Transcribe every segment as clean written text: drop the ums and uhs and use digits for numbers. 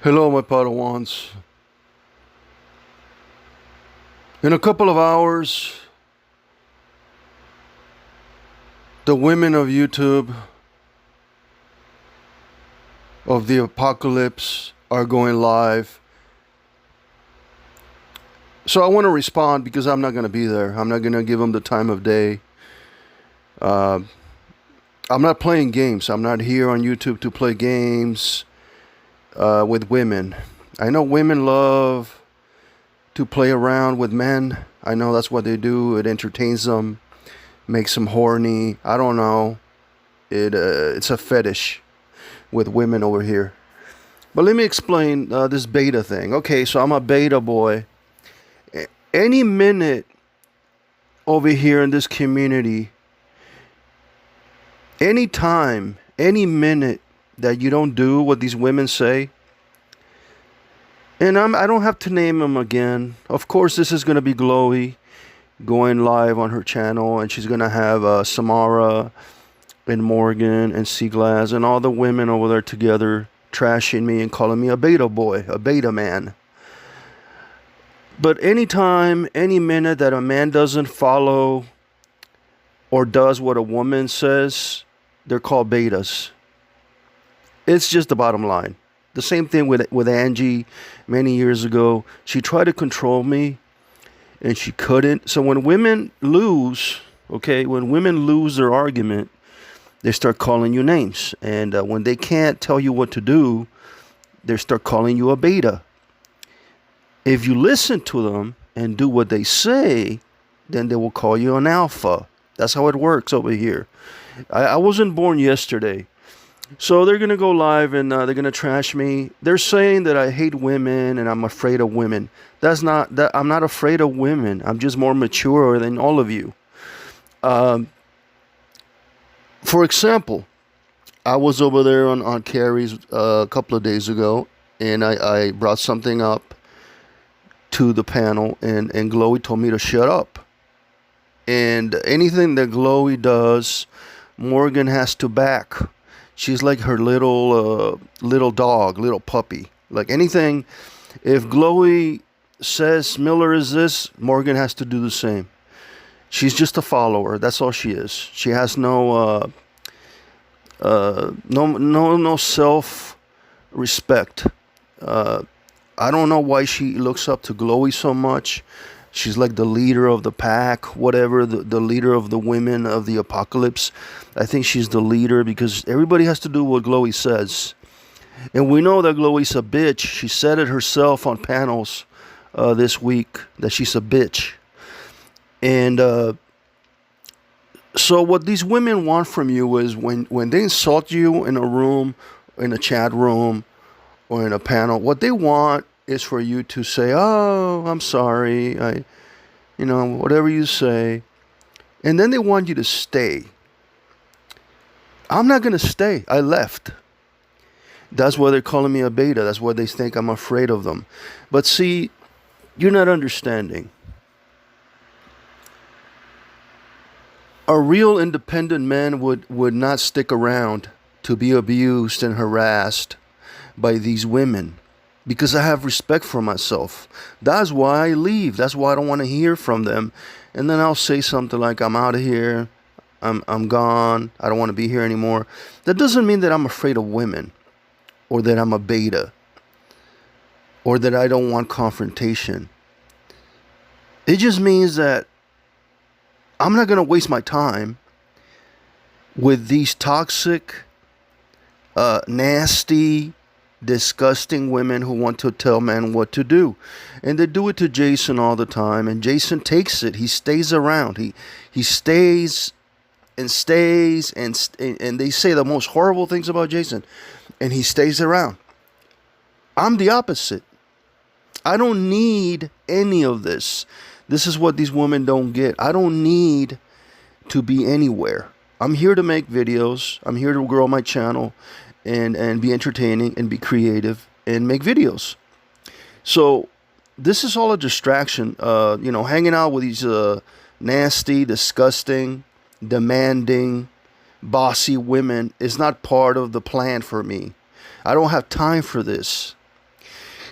Hello, my Padawans. In a couple of hours, the women of YouTube, of the apocalypse, are going live. So I want to respond because I'm not going to be there. I'm not going to give them the time of day. I'm not playing games. I'm not here on YouTube to play games with women. I know women love to play around with men. I know that's what they do. It entertains them, makes them horny. I don't know. It's a fetish with women over here. But let me explain this beta thing. Okay, so I'm a beta boy. Any minute over here in this community, any time, any minute that you don't do what these women say, and I don't have to name them again. Of course, this is going to be Glowi going live on her channel, and she's going to have Samara and Morgan and Seaglass and all the women over there together trashing me and calling me a beta boy, a beta man. But anytime, any minute that a man doesn't follow or does what a woman says, they're called betas. It's just the bottom line. The same thing with Angie many years ago. She tried to control me and she couldn't. So when women lose, when women lose their argument, they start calling you names. And when they can't tell you what to do, they start calling you a beta. If you listen to them and do what they say, then they will call you an alpha. That's how it works over here. I wasn't born yesterday. So they're going to go live and they're going to trash me. They're saying that I hate women and I'm afraid of women. That's not that. I'm not afraid of women. I'm just more mature than all of you. For example, I was over there on Carrie's a couple of days ago, and I brought something up to the panel, and Glowi told me to shut up. And anything that Glowi does, Morgan has to back. She's like her little dog, little puppy. Like anything, if Glowi says Miller is this, Morgan has to do the same. She's just a follower. That's all she is. She has no self-respect. I don't know why she looks up to Glowi so much. She's like the leader of the pack, whatever, the leader of the women of the apocalypse. I think she's the leader because everybody has to do what Glowi says. And we know that Glowi's a bitch. She said it herself on panels this week, that she's a bitch. And so what these women want from you is when they insult you in a room, in a chat room, or in a panel, what they want is for you to say, "Oh, I'm sorry," whatever you say. And then they want you to stay. I'm not going to stay. I left. That's why they're calling me a beta. That's why they think I'm afraid of them. But see, you're not understanding. A real independent man would not stick around to be abused and harassed by these women, because I have respect for myself. That's why I leave. That's why I don't want to hear from them. And then I'll say something like, "I'm out of here. I'm gone. I don't want to be here anymore." That doesn't mean that I'm afraid of women, or that I'm a beta, or that I don't want confrontation. It just means that I'm not going to waste my time with these toxic, nasty, disgusting women who want to tell men what to do. And they do it to Jason all the time, and Jason takes it. He stays around. He stays and stays, and they say the most horrible things about Jason, and he stays around. I'm the opposite. I don't need any of this. This is what these women don't get. I don't need to be anywhere. I'm here to make videos. I'm here to grow my channel and be entertaining and be creative and make videos. So this is all a distraction. Hanging out with these nasty, disgusting, demanding, bossy women is not part of the plan for me. I don't have time for this.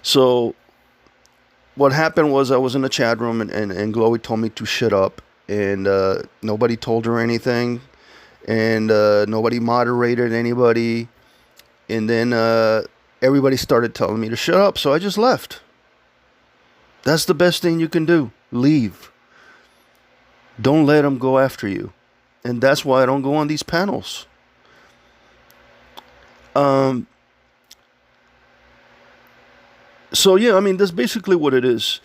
So what happened was I was in the chat room and Glowy told me to shut up, and nobody told her anything, and nobody moderated anybody, and then everybody started telling me to shut up, so I just left. That's the best thing you can do. Leave. Don't let them go after you. And that's why I don't go on these panels. Um, so yeah, I mean, that's basically what it is.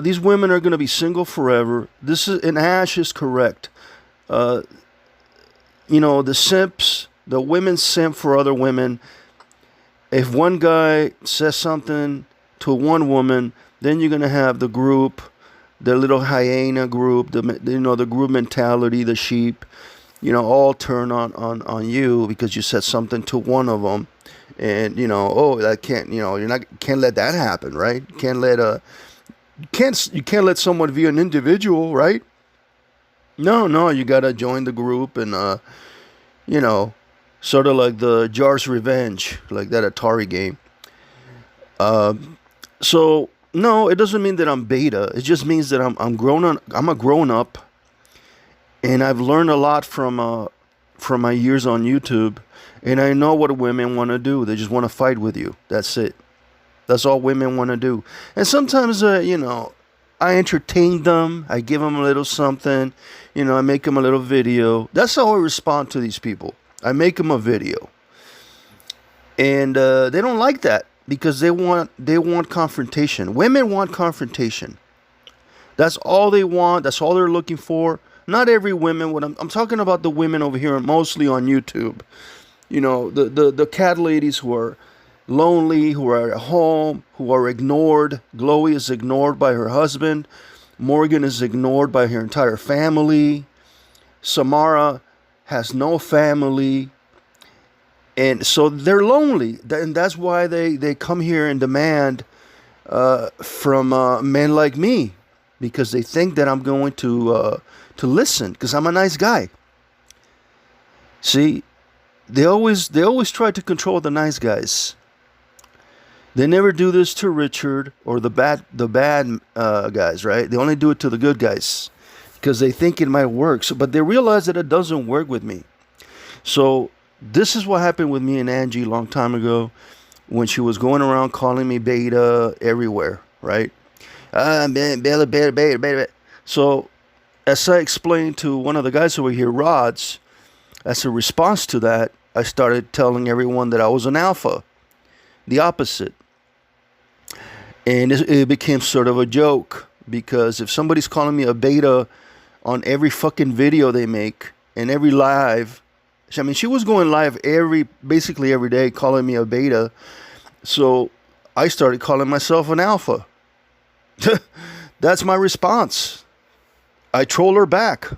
These women are going to be single forever. This is, and Ash is correct. Uh, the simps, the women simp for other women. If one guy says something to one woman, then you're going to have the group, the little hyena group, the group mentality, the sheep, all turn on you because you said something to one of them. And, oh, that can't, can't let that happen, right? You can't let someone be an individual, right? No, you got to join the group and, sort of like the Jar's Revenge, like that Atari game. So no, it doesn't mean that I'm beta. It just means that I'm grown on. I'm a grown up, and I've learned a lot from my years on YouTube, and I know what women want to do. They just want to fight with you. That's it. That's all women want to do. And sometimes, I entertain them. I give them a little something. I make them a little video. That's how I respond to these people. I make them a video, and they don't like that because they want confrontation. Women want confrontation. That's all they want. That's all they're looking for. Not every woman. What I'm talking about the women over here, mostly on YouTube. The cat ladies who are lonely, who are at home, who are ignored. Glowy is ignored by her husband. Morgan is ignored by her entire family. Samara has no family. And so they're lonely. And that's why they come here and demand from men like me. Because they think that I'm going to listen. Because I'm a nice guy. See, they always try to control the nice guys. They never do this to Richard or the bad guys, right? They only do it to the good guys because they think it might work. But they realize that it doesn't work with me. So this is what happened with me and Angie a long time ago when she was going around calling me beta everywhere, right? Beta. So as I explained to one of the guys over here, Rods, as a response to that, I started telling everyone that I was an alpha, the opposite. And it became sort of a joke because if somebody's calling me a beta on every fucking video they make and every live, I mean, she was going live basically every day calling me a beta. So I started calling myself an alpha. That's my response. I troll her back.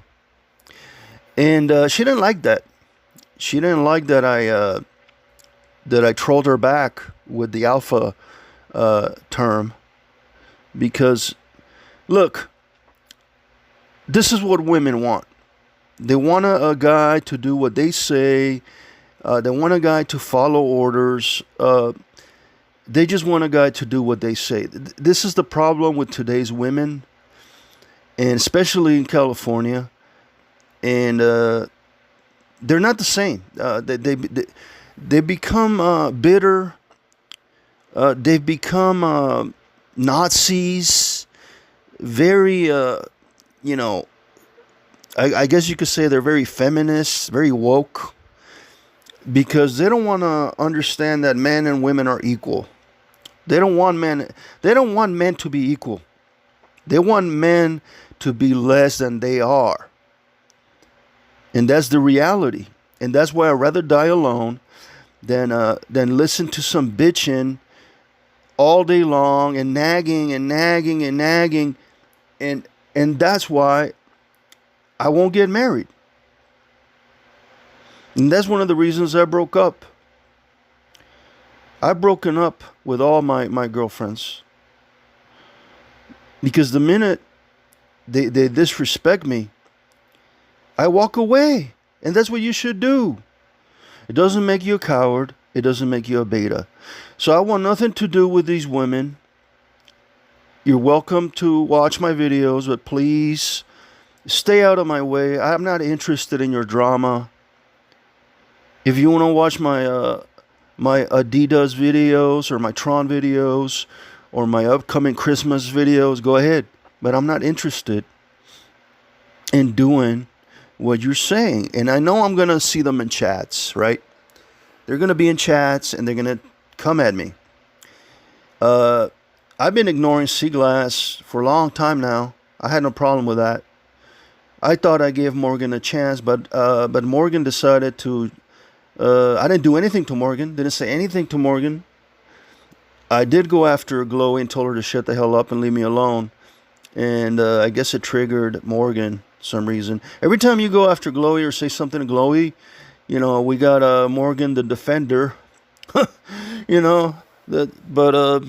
And she didn't like that. She didn't like that I trolled her back with the alpha term, because look, this is what women want. They want a guy to do what they say. They want a guy to follow orders. They just want a guy to do what they say. This is the problem with today's women, and especially in California. And they're not the same. They become bitter. They've become Nazis. Very, I guess you could say they're very feminist, very woke, because they don't want to understand that men and women are equal. They don't want men to be equal. They want men to be less than they are. And that's the reality. And that's why I'd rather die alone than listen to some bitching all day long and nagging and nagging and nagging. And that's why I won't get married. And that's one of the reasons I broke up. I've broken up with all my girlfriends. Because the minute they disrespect me, I walk away. And that's what you should do. It doesn't make you a coward. It doesn't make you a beta. So I want nothing to do with these women. You're welcome to watch my videos, but please stay out of my way. I'm not interested in your drama. If you want to watch my Adidas videos or my Tron videos or my upcoming Christmas videos, go ahead. But I'm not interested in doing what you're saying. And I know I'm going to see them in chats, right? They're going to be in chats and they're going to come at me. I've been ignoring Seaglass for a long time now. I had no problem with that. I thought I gave Morgan a chance, but Morgan decided to. I didn't do anything to Morgan. Didn't say anything to Morgan. I did go after Glowi and told her to shut the hell up and leave me alone. And I guess it triggered Morgan some reason. Every time you go after Glowi or say something to Glowi, you know, we got Morgan the defender. You know, but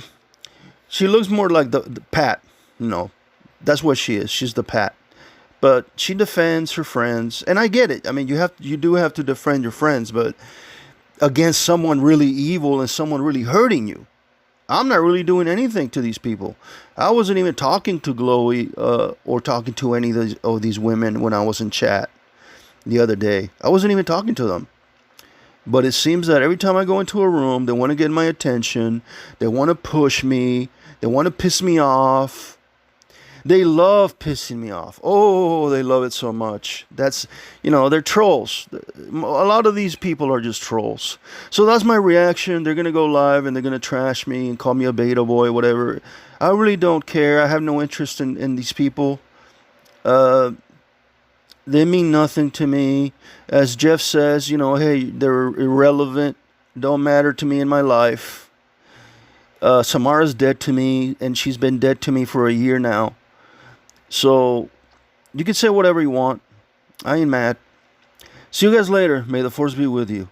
she looks more like the Pat. No, that's what she is. She's the Pat. But she defends her friends, and I get it. I mean, you do have to defend your friends, but against someone really evil and someone really hurting you. I'm not really doing anything to these people. I wasn't even talking to Glowi or talking to any of these women when I was in chat the other day. I wasn't even talking to them. But it seems that every time I go into a room, they want to get my attention. They want to push me. They want to piss me off. They love pissing me off. Oh, they love it so much. That's, you know, they're trolls. A lot of these people are just trolls. So that's my reaction. They're going to go live and they're going to trash me and call me a beta boy, whatever. I really don't care. I have no interest in these people. They mean nothing to me. As Jeff says, you know, hey, they're irrelevant. Don't matter to me in my life. Samara's dead to me, and she's been dead to me for a year now. So, you can say whatever you want. I ain't mad. See you guys later. May the force be with you.